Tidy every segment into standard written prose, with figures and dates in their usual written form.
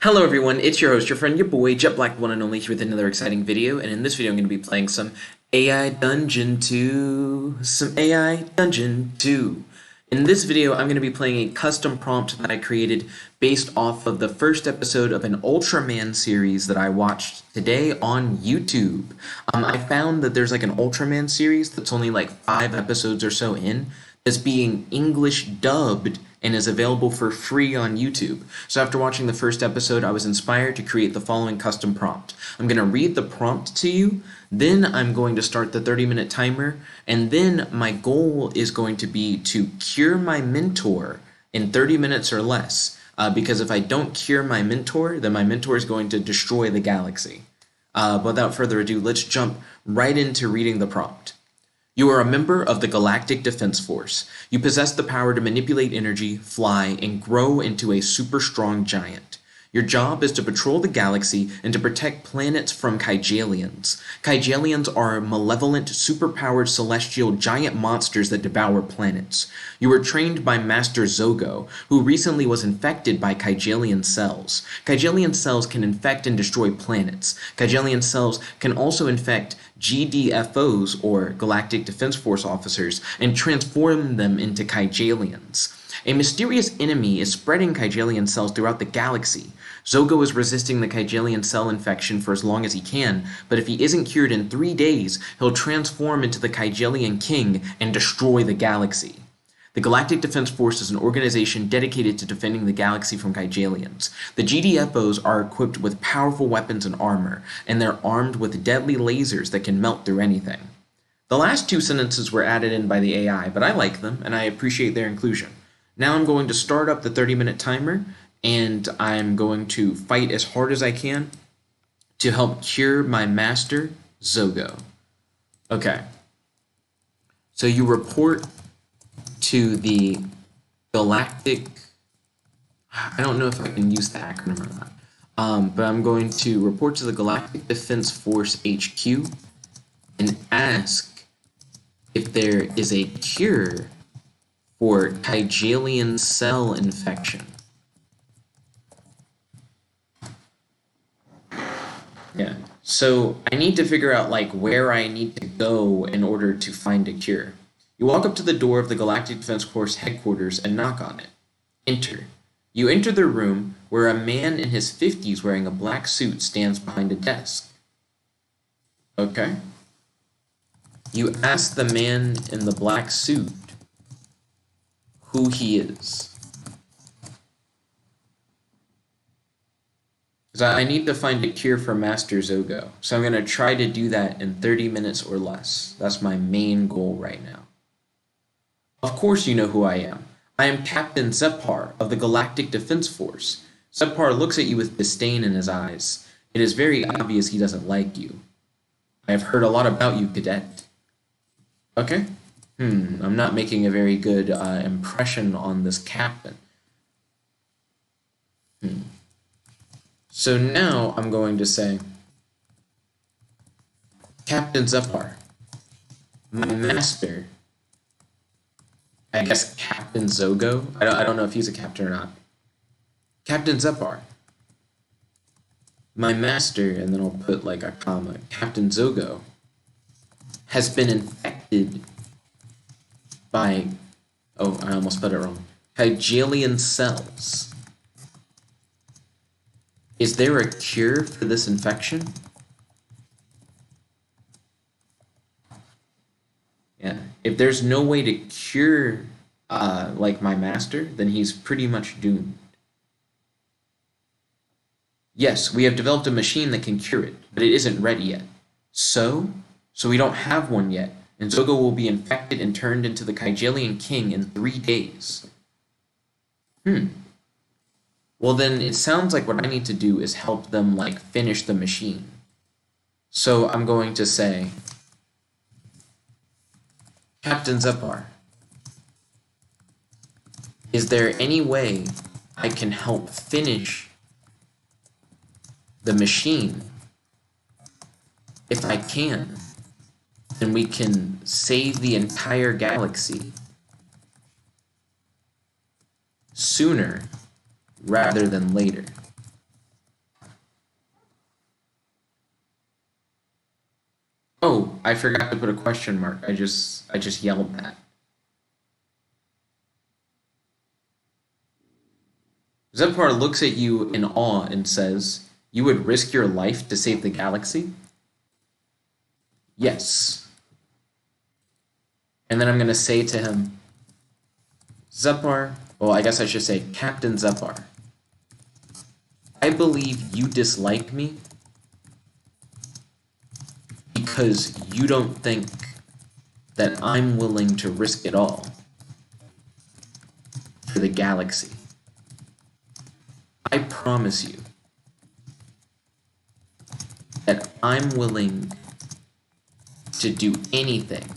Hello everyone, it's your host, your friend, your boy, Jet Black, one and only, here with another exciting video, and in this video I'm going to be playing some AI Dungeon 2. In this video I'm going to be playing a custom prompt that I created based off of the first episode of an Ultraman series that I watched today on YouTube. I found that there's like an Ultraman series that's only like 5 episodes or so in, that's being English dubbed and is available for free on YouTube. So after watching the first episode, I was inspired to create the following custom prompt. I'm going to read the prompt to you, then I'm going to start the 30-minute timer, and then my goal is going to be to cure my mentor in 30 minutes or less. Because if I don't cure my mentor, then my mentor is going to destroy the galaxy. Without further ado, let's jump right into reading the prompt. You are a member of the Galactic Defense Force. You possess the power to manipulate energy, fly, and grow into a super strong giant. Your job is to patrol the galaxy and to protect planets from Kaijaliens. Kaijaliens are malevolent, superpowered celestial giant monsters that devour planets. You were trained by Master Zogo, who recently was infected by Kaijalien Cells. Kaijalien Cells can infect and destroy planets. Kaijalien Cells can also infect GDFOs, or Galactic Defense Force officers, and transform them into Kaijaliens. A mysterious enemy is spreading Kaijalien cells throughout the galaxy. Zogo is resisting the Kaijalien cell infection for as long as he can, but if he isn't cured in 3 days, he'll transform into the Kaijalien King and destroy the galaxy. The Galactic Defense Force is an organization dedicated to defending the galaxy from Kaijaliens. The GDFOs are equipped with powerful weapons and armor, and they're armed with deadly lasers that can melt through anything. The last 2 sentences were added in by the AI, but I like them, and I appreciate their inclusion. Now I'm going to start up the 30-minute timer, and I'm going to fight as hard as I can to help cure my Master Zogo. Okay. So you report to the Galactic... I don't know if I can use the acronym or not. But I'm going to report to the Galactic Defense Force HQ and ask if there is a cure for Kaijalien Cell infection. Yeah, so I need to figure out like where I need to go in order to find a cure. You walk up to the door of the Galactic Defense Force headquarters and knock on it. Enter. You enter the room where a man in his 50s wearing a black suit stands behind a desk. Okay. You ask the man in the black suit who he is. Because I need to find a cure for Master Zogo. So I'm going to try to do that in 30 minutes or less. That's my main goal right now. Of course you know who I am. I am Captain Zepar of the Galactic Defense Force. Zepar looks at you with disdain in his eyes. It is very obvious he doesn't like you. I have heard a lot about you, cadet. Okay. I'm not making a very good impression on this captain. So now I'm going to say, Captain Zepar, my master, I guess Captain Zogo? I don't know if he's a captain or not. Captain Zepar, my master, and then I'll put like a comma, Captain Zogo, has been infected by, oh, I almost put it wrong, Kaijalien Cells. Is there a cure for this infection? Yeah, if there's no way to cure, like my master, then he's pretty much doomed. Yes, we have developed a machine that can cure it, but it isn't ready yet. So we don't have one yet. And Zogo will be infected and turned into the Kaijalien King in 3 days. Well then, it sounds like what I need to do is help them, like, finish the machine. So I'm going to say, Captain Zepar, is there any way I can help finish the machine? If I can, then we can save the entire galaxy sooner rather than later. I forgot to put a question mark. I just yelled that. Zephyr looks at you in awe and says, "You would risk your life to save the galaxy?" "Yes." And then I'm going to say to him, "Zephyr," well, I guess I should say Captain Zephyr, "I believe you dislike me because you don't think that I'm willing to risk it all for the galaxy. I promise you that I'm willing to do anything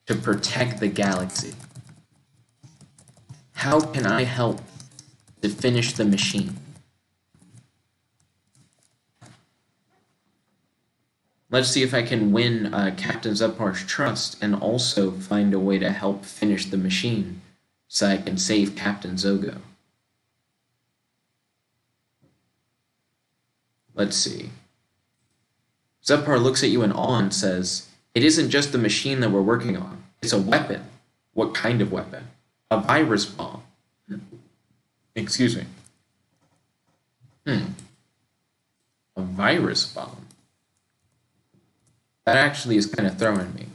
to protect the galaxy. How can I help to finish the machine?" Let's see if I can win Captain Zephyr's trust and also find a way to help finish the machine so I can save Captain Zogo. Let's see. Zephyr looks at you in awe and says, "It isn't just the machine that we're working on. It's a weapon." "What kind of weapon?" "A virus bomb." Excuse me. A virus bomb. That actually is kind of throwing me.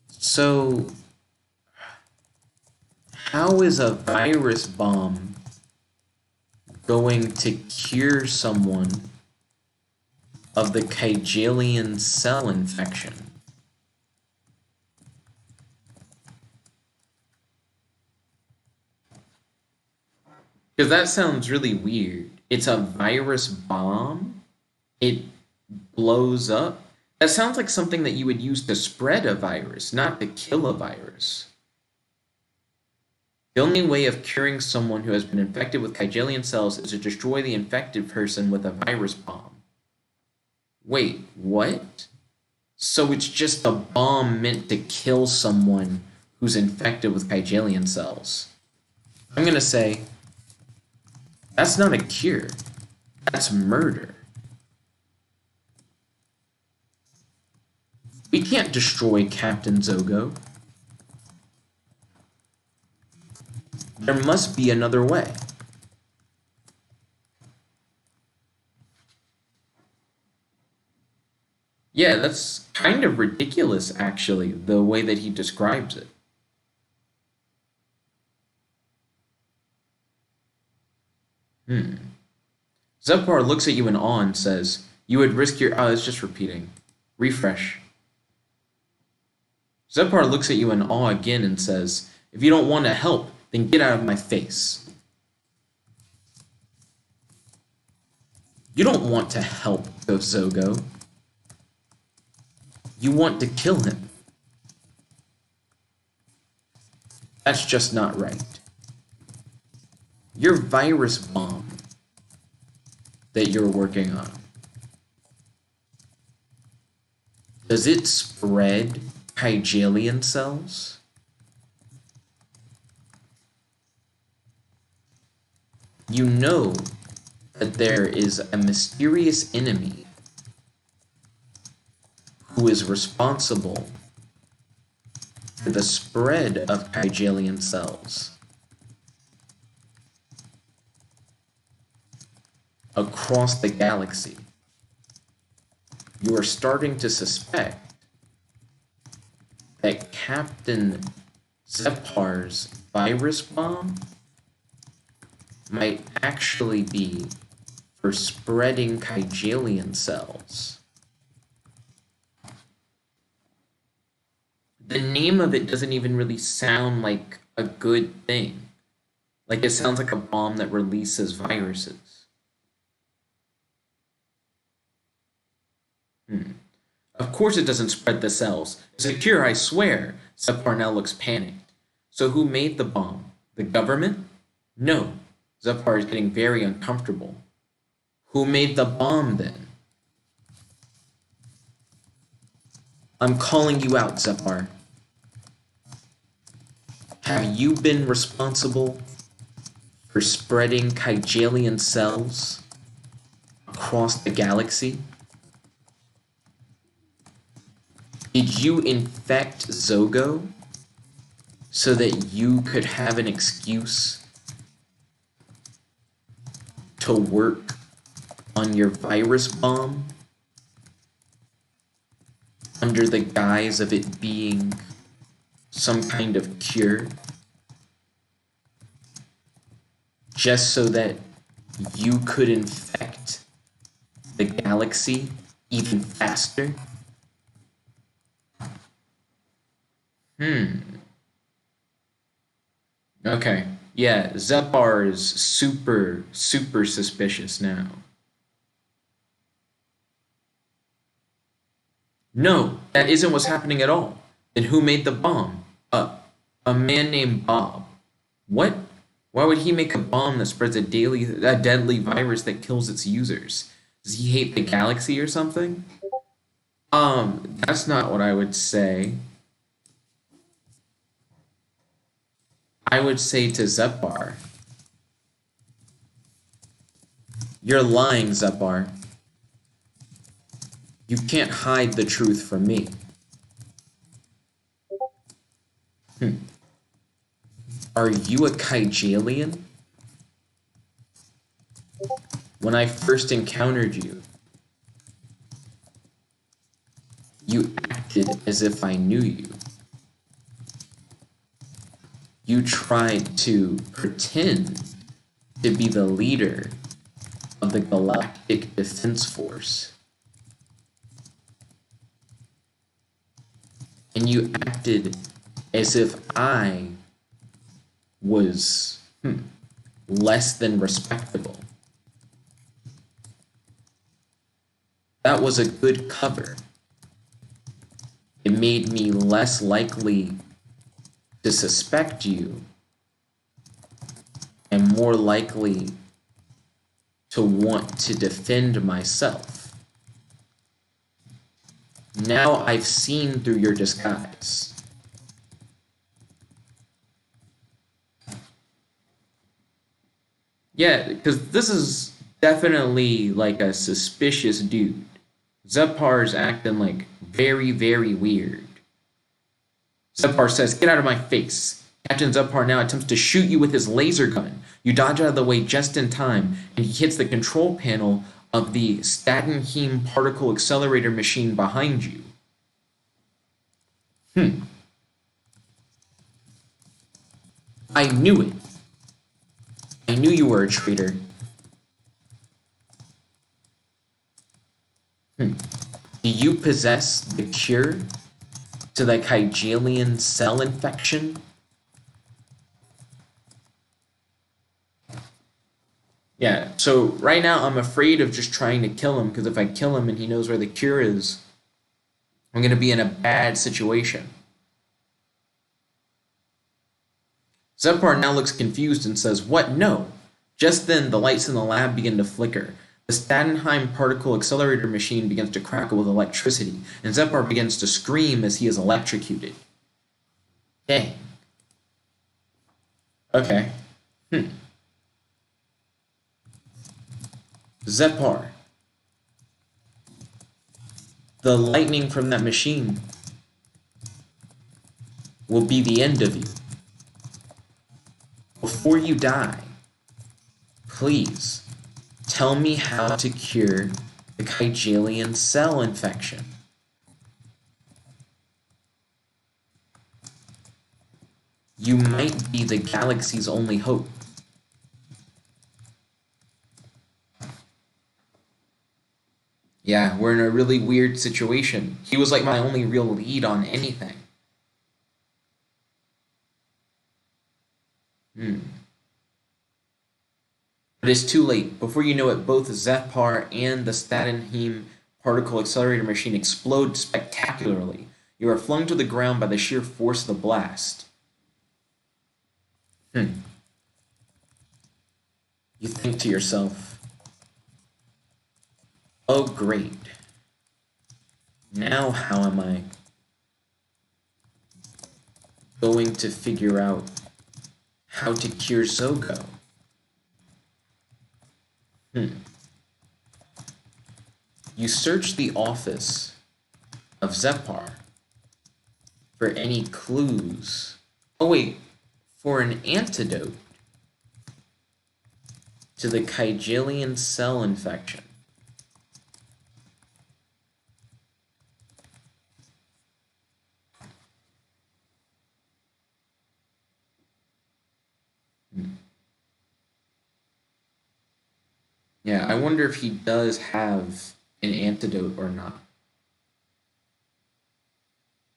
So, how is a virus bomb going to cure someone of the Kaijalien Cell infection? Because that sounds really weird. It's a virus bomb? It blows up? That sounds like something that you would use to spread a virus, not to kill a virus. The only way of curing someone who has been infected with Kaijalien cells is to destroy the infected person with a virus bomb. Wait, what? So it's just a bomb meant to kill someone who's infected with Kaijalien cells. I'm gonna say, that's not a cure. That's murder. We can't destroy Captain Zogo. There must be another way. Yeah, that's kind of ridiculous, actually, the way that he describes it. Zephyr looks at you in awe and says, "You would risk your..." Oh, it's just repeating. Refresh. Zephyr looks at you in awe again and says, "If you don't want to help, then get out of my face." You don't want to help Zogo. You want to kill him. That's just not right. Your virus bomb that you're working on, does it spread Kaijalien cells? You know that there is a mysterious enemy who is responsible for the spread of Kaijalien cells across the galaxy. You are starting to suspect that Captain Zephyr's virus bomb might actually be for spreading Kaijalien cells. The name of it doesn't even really sound like a good thing. Like, it sounds like a bomb that releases viruses. Of course it doesn't spread the cells. It's a cure, I swear. Zephyr now looks panicked. So who made the bomb? The government? No. Zephyr is getting very uncomfortable. Who made the bomb then? I'm calling you out, Zephyr. Have you been responsible for for spreading Kaijalien cells across the galaxy? Did you infect Zogo so that you could have an excuse to work on your virus bomb under the guise of it being some kind of cure? Just so that you could infect the galaxy even faster? Okay. Yeah, Zepar is super suspicious now. No, that isn't what's happening at all. Then who made the bomb? A man named Bob. What? Why would he make a bomb that spreads a deadly virus that kills its users? Does he hate the galaxy or something? That's not what I would say. I would say to Zepar, you're lying, Zepar. You can't hide the truth from me. Are you a Kaijalien? When I first encountered you, you acted as if I knew you. You tried to pretend to be the leader of the Galactic Defense Force. And you acted as if I was less than respectable. That was a good cover. It made me less likely to suspect you and more likely to want to defend myself. Now I've seen through your disguise. Yeah, because this is definitely like a suspicious dude. Zepar's acting like very weird. Zepar says, "Get out of my face." Captain Zepar now attempts to shoot you with his laser gun. You dodge out of the way just in time, and he hits the control panel of the Statenheim particle accelerator machine behind you. I knew it. I knew you were a traitor. Do you possess the cure to the Kaijalien Cell infection? Yeah, so right now I'm afraid of just trying to kill him, because if I kill him and he knows where the cure is, I'm going to be in a bad situation. Zepar now looks confused and says, "What? No." Just then, the lights in the lab begin to flicker. The Statenheim particle accelerator machine begins to crackle with electricity, and Zepar begins to scream as he is electrocuted. Dang. Okay. Zepar. The lightning from that machine will be the end of you. Before you die, please tell me how to cure the Kaijalien Cell infection. You might be the galaxy's only hope. Yeah, we're in a really weird situation. He was like my only real lead on anything. But it's too late. Before you know it, both Zepar and the Statenheim particle accelerator machine explode spectacularly. You are flung to the ground by the sheer force of the blast. You think to yourself, oh great. Now how am I going to figure out how to cure Zogo? Hmm. You search the office of Zepar for any clues. Oh wait, for an antidote to the Kaijalien Cell infection. Yeah, I wonder if he does have an antidote or not.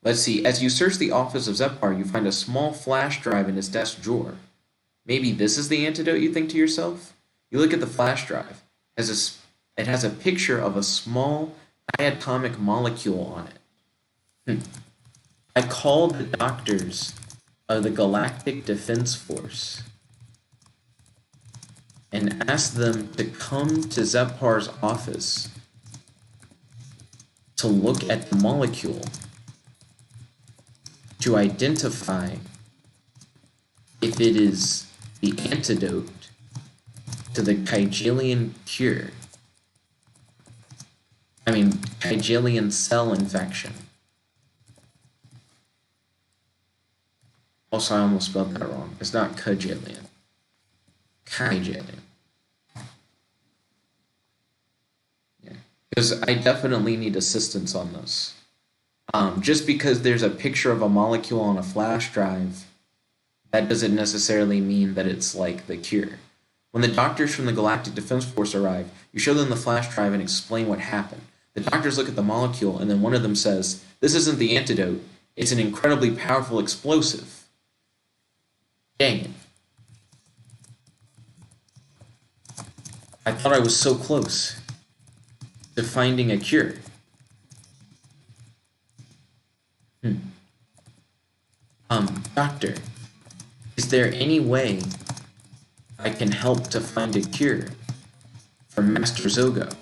Let's see. As you search the office of Zepar, you find a small flash drive in his desk drawer. Maybe this is the antidote, you think to yourself? You look at the flash drive. It has a picture of a small diatomic molecule on it. I called the doctors of the Galactic Defense Force and asked them to come to Zepar's office to look at the molecule to identify if it is the antidote to the Kaijalien cure. Kaijalien cell infection. Also, I almost spelled that wrong. It's not Kaijalien. Kaijalien. Yeah. Because I definitely need assistance on this. Just because there's a picture of a molecule on a flash drive, that doesn't necessarily mean that it's like the cure. When the doctors from the Galactic Defense Force arrive, you show them the flash drive and explain what happened. The doctors look at the molecule, and then one of them says, "This isn't the antidote, it's an incredibly powerful explosive." Dang it. I thought I was so close to finding a cure. Doctor, is there any way I can help to find a cure for Master Zogo?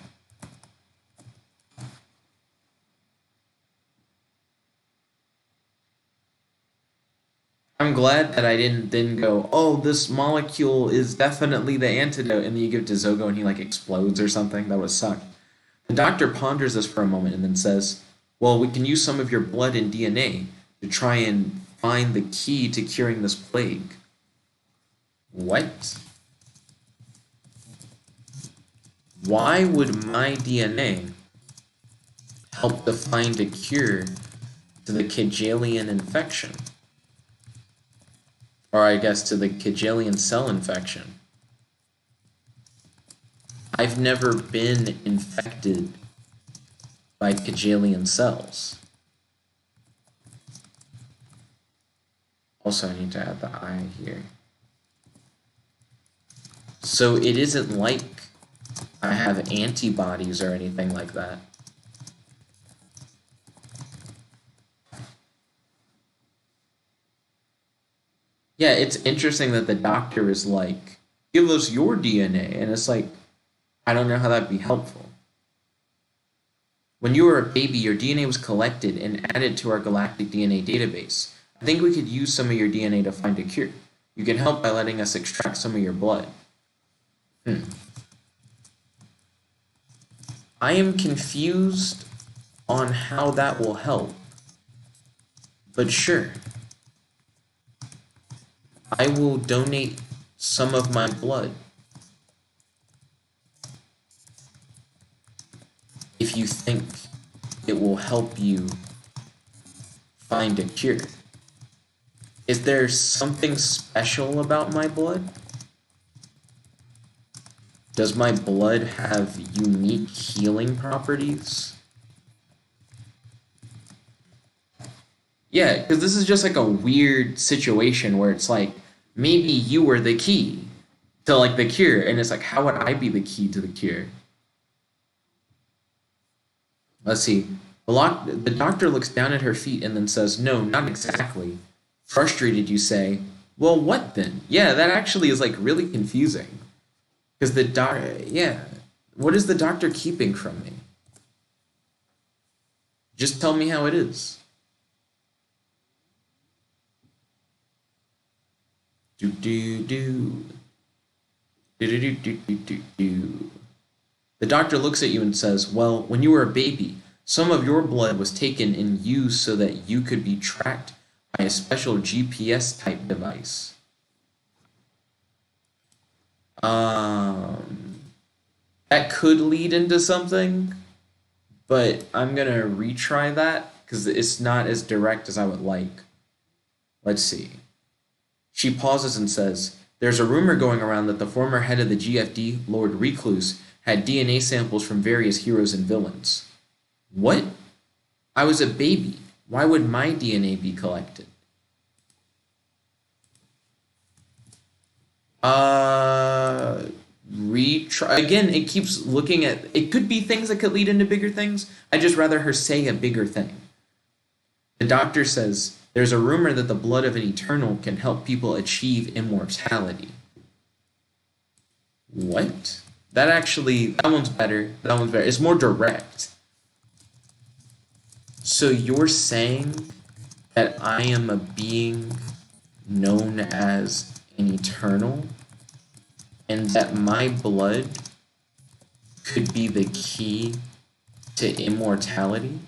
I'm glad that I didn't then go, "Oh, this molecule is definitely the antidote," and then you give it to Zogo and he like explodes or something. That would suck. The doctor ponders this for a moment and then says, "Well, we can use some of your blood and DNA to try and find the key to curing this plague." What? Why would my DNA help to find a cure to the Kaijalien infection? Or I guess to the Kaijalien cell infection. I've never been infected by Kaijalien cells. Also, I need to add the I here. So it isn't like I have antibodies or anything like that. Yeah, it's interesting that the doctor is like, "Give us your DNA," and it's like, I don't know how that'd be helpful. When you were a baby, your DNA was collected and added to our galactic DNA database. I think we could use some of your DNA to find a cure. You can help by letting us extract some of your blood. I am confused on how that will help. But sure. I will donate some of my blood if you think it will help you find a cure. Is there something special about my blood? Does my blood have unique healing properties? Yeah, because this is just like a weird situation where it's like, maybe you were the key to like the cure, and it's like, how would I be the key to the cure? Let's see. The doctor looks down at her feet and then says, "No, not exactly." Frustrated, you say, "Well, what then?" Yeah, that actually is like really confusing. Because what is the doctor keeping from me? Just tell me how it is. Do. Do-do-do-do-do-do. The doctor looks at you and says, well, when you were a baby, some of your blood was taken and used so that you could be tracked by a special GPS type device. That could lead into something, but I'm gonna retry that because it's not as direct as I would like. Let's see. She pauses and says, there's a rumor going around that the former head of the GFD, Lord Recluse, had DNA samples from various heroes and villains. What? I was a baby. Why would my DNA be collected? Retry. Again, it keeps looking at... It could be things that could lead into bigger things. I'd just rather her say a bigger thing. The doctor says, there's a rumor that the blood of an eternal can help people achieve immortality. What? That one's better. That one's better. It's more direct. So you're saying that I am a being known as an eternal, and that my blood could be the key to immortality?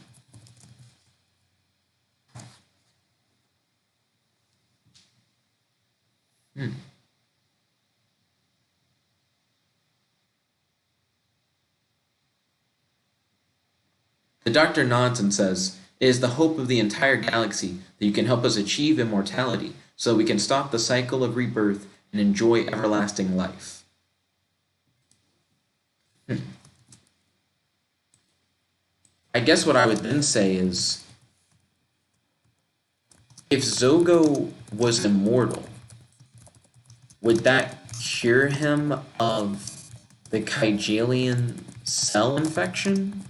The doctor nods and says, it is the hope of the entire galaxy that you can help us achieve immortality so that we can stop the cycle of rebirth and enjoy everlasting life. I guess what I would then say is, if Zogo was immortal, would that cure him of the Kaijalien Cell infection?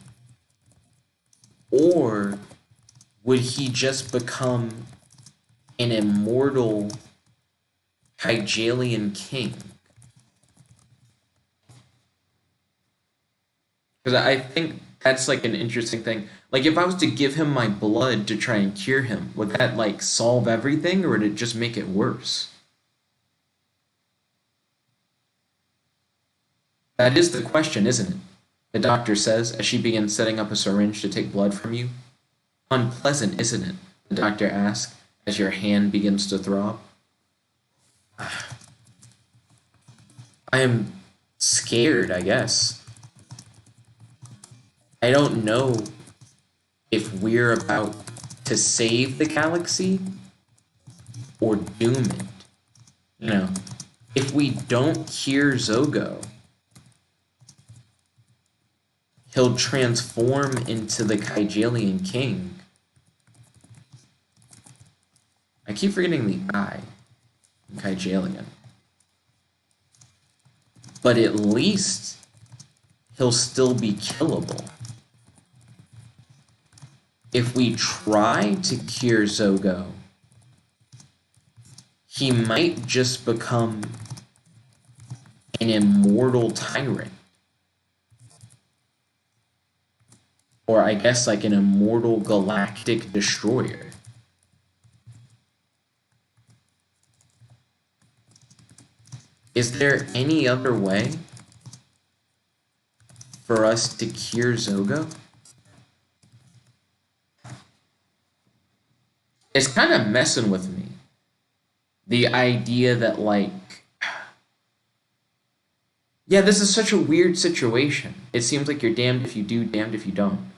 Or would he just become an immortal Kaijalien King? Because I think that's like an interesting thing. Like, if I was to give him my blood to try and cure him, would that like solve everything, or would it just make it worse? That is the question, isn't it? The doctor says as she begins setting up a syringe to take blood from you. Unpleasant, isn't it? The doctor asks as your hand begins to throb. I am scared, I guess. I don't know if we're about to save the galaxy or doom it. You know, if we don't cure Zogo, he'll transform into the Kaijalien King. I keep forgetting the I in Kaijalien. But at least he'll still be killable. If we try to cure Zogo, he might just become an immortal tyrant. Or I guess like an immortal galactic destroyer. Is there any other way for us to cure Zogo? It's kind of messing with me. The idea that, like, yeah, this is such a weird situation. It seems like you're damned if you do, damned if you don't.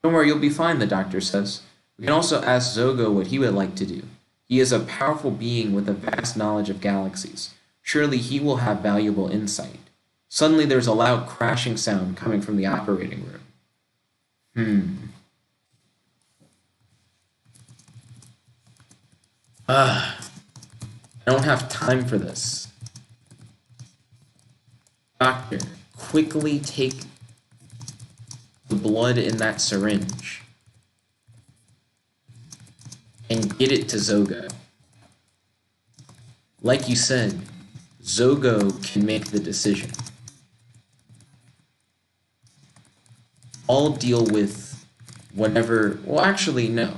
Don't worry, you'll be fine, the doctor says. We can also ask Zogo what he would like to do. He is a powerful being with a vast knowledge of galaxies. Surely he will have valuable insight. Suddenly there's a loud crashing sound coming from the operating room. I don't have time for this. Doctor, quickly take the blood in that syringe and get it to Zogo. Like you said, Zogo can make the decision. I'll deal with whatever... Well, actually, no.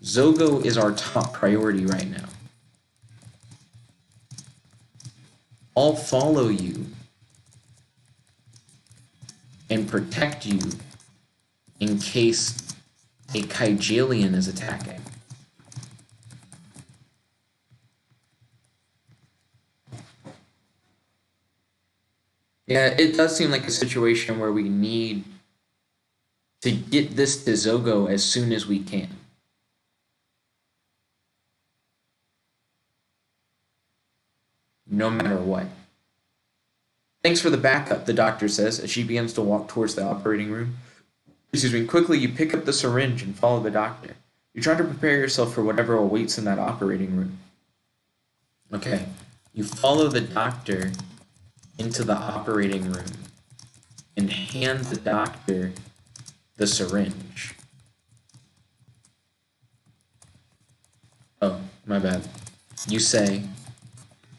Zogo is our top priority right now. I'll follow you and protect you in case a Kaijalien is attacking. Yeah, it does seem like a situation where we need to get this to Zogo as soon as we can. No matter what. Thanks for the backup, the doctor says as she begins to walk towards the operating room. Excuse me. Quickly, you pick up the syringe and follow the doctor. You try to prepare yourself for whatever awaits in that operating room. Okay. You follow the doctor into the operating room and hand the doctor the syringe. Oh, my bad. You say,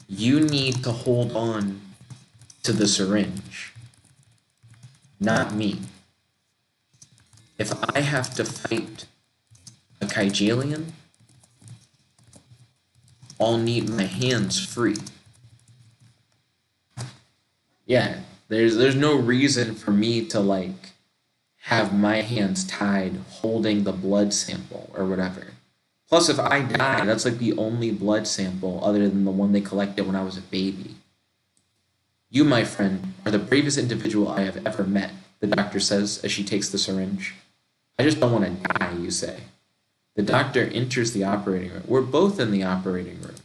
you need to hold on to the syringe, not me. If I have to fight a Kaijalien, I'll need my hands free. Yeah, there's no reason for me to, like, have my hands tied holding the blood sample or whatever. Plus, if I die, that's like the only blood sample other than the one they collected when I was a baby. You, my friend, are the bravest individual I have ever met, the doctor says as she takes the syringe. I just don't want to die, you say. The doctor enters the operating room. We're both in the operating room.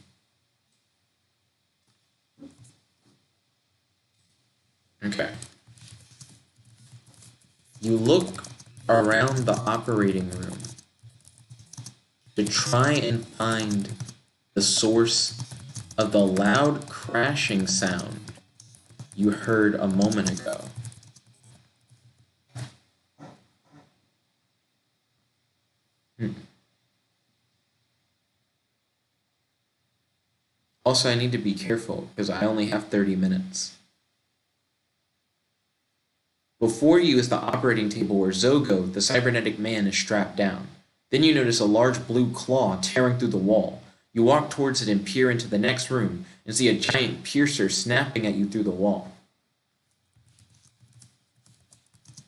Okay. You look around the operating room to try and find the source of the loud crashing sound you heard a moment ago. Also, I need to be careful because I only have 30 minutes. Before you is the operating table where Zogo, the cybernetic man, is strapped down. Then you notice a large blue claw tearing through the wall. You walk towards it and peer into the next room and see a giant piercer snapping at you through the wall.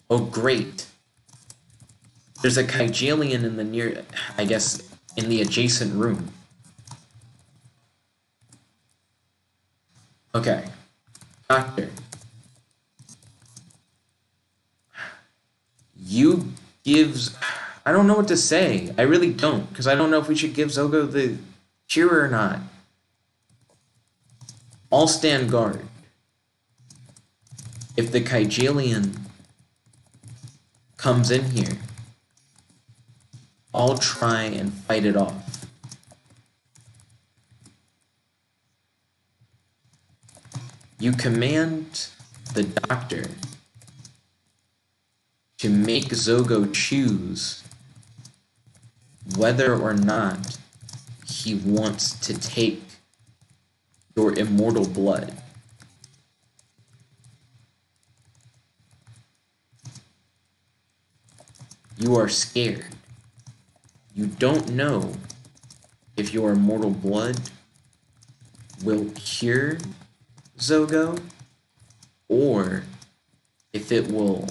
Oh, great. There's a Kaijalien in the adjacent room. Okay. Doctor. I don't know what to say. I really don't, because I don't know if we should give Zogo the cure or not. I'll stand guard. If the Kaijalien comes in here, I'll try and fight it off. You command the doctor to make Zogo choose whether or not he wants to take your immortal blood. You are scared. You don't know if your immortal blood will cure Zogo or if it will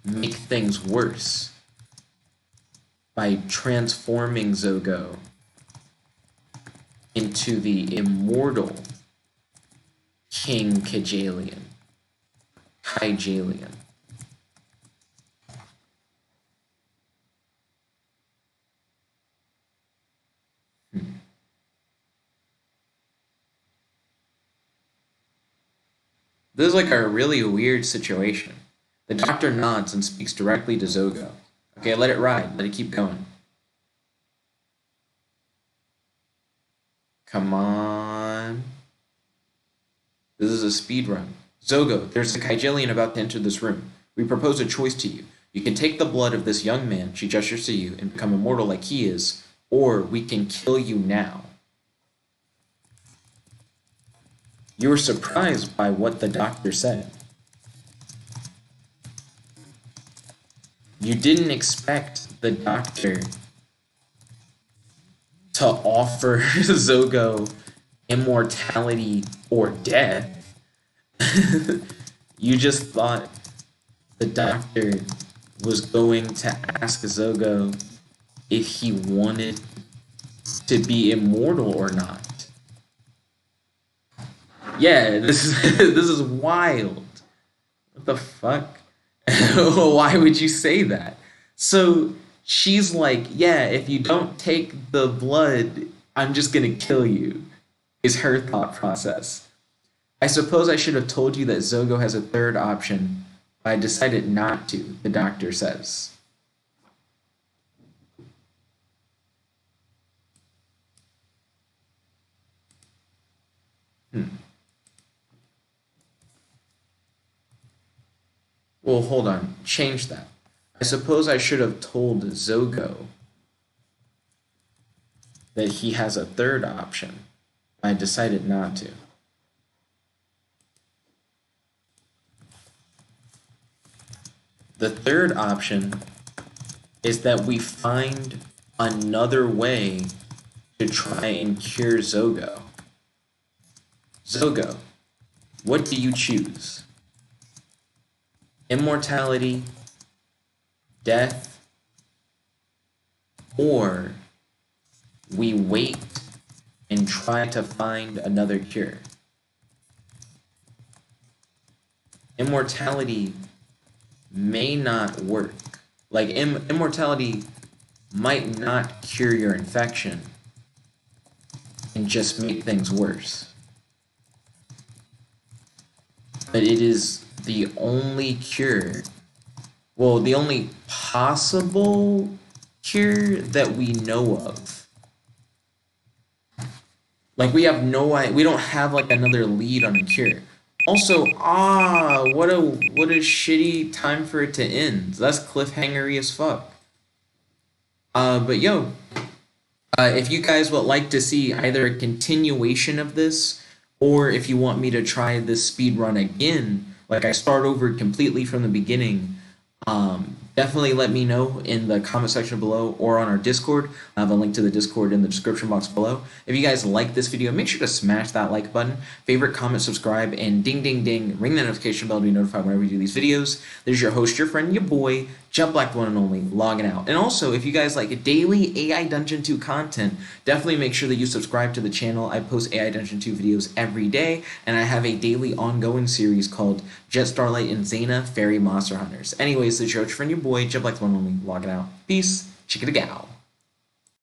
make things worse by transforming Zogo into the immortal King Kaijalien. This is like a really weird situation. The doctor nods and speaks directly to Zogo. Okay, let it ride. Let it keep going. Come on. This is a speed run. Zogo, there's a Kaijalien about to enter this room. We propose a choice to you. You can take the blood of this young man, she gestures to you, and become immortal like he is, or we can kill you now. You were surprised by what the doctor said. You didn't expect the doctor to offer Zogo immortality, or death. You just thought the doctor was going to ask Zogo if he wanted to be immortal or not. Yeah, this is this is wild. What the fuck? Why would you say that? So she's like, yeah, if you don't take the blood, I'm just gonna kill you, is her thought process. I suppose I should have told you that Zogo has a third option, but I decided not to, the doctor says. Well, hold on. Change that. I suppose I should have told Zogo that he has a third option. I decided not to. The third option is that we find another way to try and cure Zogo. Zogo, what do you choose? Immortality, death, or we wait and try to find another cure? Immortality may not work. Like, immortality might not cure your infection and just make things worse. But it is the only cure, well, the only possible cure that we know of. Like, we have no idea, we don't have like another lead on a cure. Also, what a shitty time for it to end. That's cliffhangery as fuck. But yo, if you guys would like to see either a continuation of this, or if you want me to try this speed run again, like I start over completely from the beginning, definitely let me know in the comment section below or on our Discord. I have a link to the Discord in the description box below. If you guys like this video, make sure to smash that like button, favorite, comment, subscribe, and ding, ding, ding, ring that notification bell to be notified whenever we do these videos. There's your host, your friend, your boy, Jet Black, the one and only, logging out. And also, if you guys like daily AI Dungeon 2 content, definitely make sure that you subscribe to the channel. I post AI Dungeon 2 videos every day, and I have a daily ongoing series called Jet Starlight and Zayna Fairy Monster Hunters. Anyways, this is your friend, your boy, Jet Black, the one and only, logging out. Peace, chicken a gal.